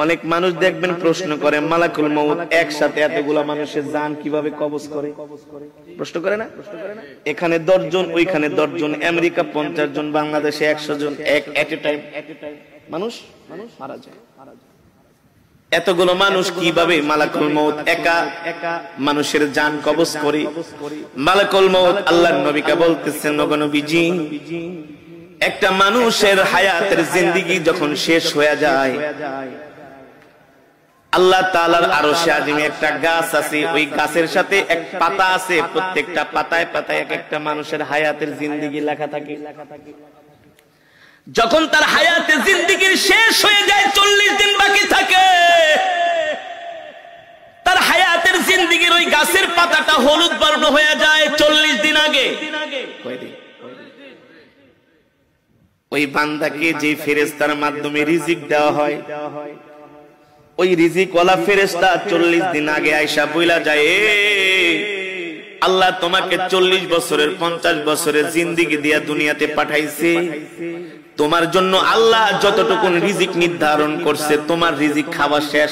অনেক মানুষ দেখবেন প্রশ্ন করে মালাকুল মউত একসাথে এতগুলা মানুষের জান কিভাবে কবজ করে, প্রশ্ন করে না? এখানে 10 জন, ওইখানে 10 জন, আমেরিকা 50 জন, বাংলাদেশে 100 জন, এট এ টাইম মানুষ মারা যায়। এতগুলো মানুষ কিভাবে মালাকুল মউত একা মানুষের জান কবজ করে? মালাকুল মউত আল্লাহর নবীকে বলতেছেন, ওগো নবীজি, একটা মানুষের হায়াতের জিন্দেগি যখন শেষ হয়ে যায়, আল্লাহ তাআলার আরশে আজিমে একটা গাছ আছে, ওই গাছের সাথে এক পাতা আছে, প্রত্যেকটা পাতায় পাতায় এক একটা মানুষের হায়াতের জিন্দেগি লেখা থাকে। যখন তার হায়াতের জিন্দেগি শেষ হয়ে যায়, 40 দিন বাকি থাকে, তার হায়াতের জিন্দেগির ওই গাছের পাতাটা হলুদ বর্ণ হয়ে যায় 40 দিন আগে। ওই বান্দাকে যে ফেরেশতার মাধ্যমে রিজিক দেওয়া হয়, ওই রিজিক ওয়ালা ফেরেশতা 40 দিন আগে আয়েশা বইলা যায়, আল্লাহ তোমাকে 40 বছরের 50 বছরের জিন্দেগি দিয়া দুনিয়াতে পাঠাইছে, তোমার জন্য আল্লাহ যতটুকু রিজিক নির্ধারণ করছে, তোমার রিজিক খাওয়া শেষ,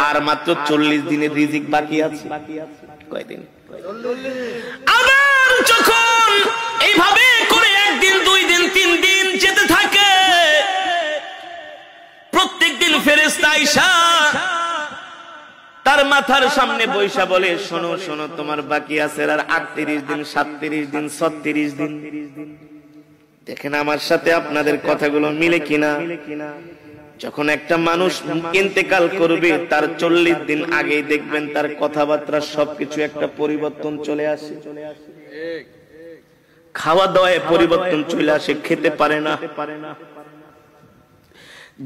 আর মাত্র 40 দিনের রিজিক বাকি আছে। কয়দিন? আবার যখন এইভাবে করে একদিন, 2 দিন, 3 দিন যেতে থাকে, প্রত্যেকদিন ফেরেশতা আয়েশা তার মাথার সামনে বৈশা বলে, শোনো শোনো, তোমার বাকি আছে আর 38 দিন, 37 দিন, 36 দিন। দেখেন আমার সাথে আপনাদের কথাগুলো মিলে কিনা। যখন একটা মানুষ ইন্তেকাল করবে, তার 40 দিন আগেই দেখবেন তার কথাবার্তা সবকিছু একটা পরিবর্তন চলে আসে, খাওয়া দাওয়ায় পরিবর্তন চলে আসে, খেতে পারে না।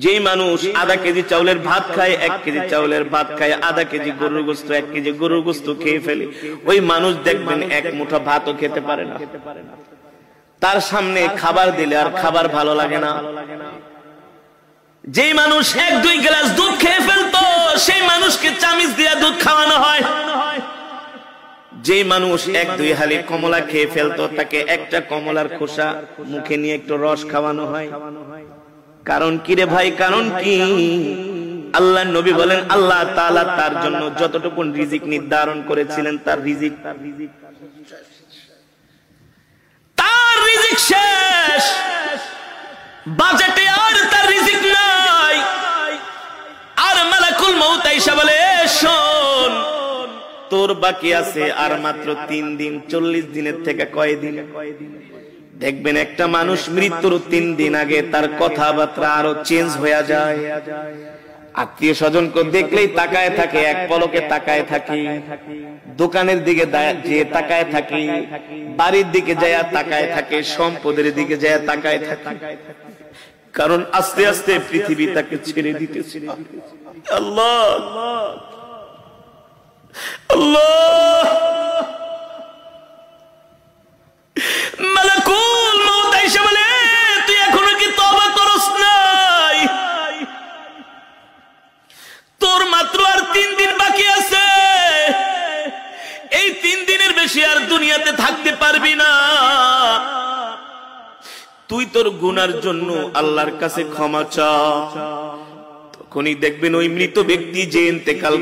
যে মানুষ আধা কেজি চাউলের ভাত খায়, 1 কেজি চাউলের ভাত খায়, আধা কেজি গরুর গোশত, 1 কেজি গরুর গোশত খেয়ে ফেলে, ওই মানুষ দেখবেন 1 মুঠা ভাতও খেতে পারে না। তার সামনে খাবার দিলে আর খাবার ভালো লাগে না। যেই মানুষ 1-2 গ্লাস দুধ খেয়ে ফেলতো, সেই মানুষকে চামিচ দিয়ে দুধ খাওয়ানো হয়। যেই মানুষ 1-2 হালি কমলা খেয়ে ফেলতো, তাকে একটা কমলার খোসা মুখে নিয়ে একটু রস খাওয়ানো হয়। কারণ কি রে ভাই, কারণ কি? আল্লাহ নবী বলেন, আল্লাহ তাআলা তার জন্য যতটুকু রিজিক নির্ধারণ করেছিলেন, তার রিজিক শেষ, বাজেটে আর তার রিজিক নাই। আর মালাকুল মউত আয়েশা বলে, শোন, তোর বাকি আছে আর মাত্র 3 দিন। 40 দিনের থেকে কয়দিন? দেখবেন একটা মানুষ মৃত্যুর 3 দিন আগে তার কথাবার্তা আরো চেঞ্জ হয়ে যায়। আত্মীয় স্বজনকে দেখলেই তাকায় থাকে, এক পলকে তাকায় থাকে, দোকানের দিকে যে তাকায় থাকে, বাড়ির দিকে যায় তাকায় থাকে, সম্পদের দিকে যায় তাকায় থাকে। কারণ আস্তে আস্তে পৃথিবী তাকে ছেড়ে দিতেছে। আল্লাহ আল্লাহ, মালাকুল মউত আয়েশা বলে, তুই এখনো কি তওবা করস নাই? তোর মাত্র আর 3 দিন বাকি আছে। এই 3 দিনের বেশি আর দুনিয়াতে থাকতে পারবি না। তুই তোর গুনার জন্য আল্লাহর কাছে ক্ষমা চা। তখনই দেখবেন ওই মৃত ব্যক্তি যে ইন্তেকাল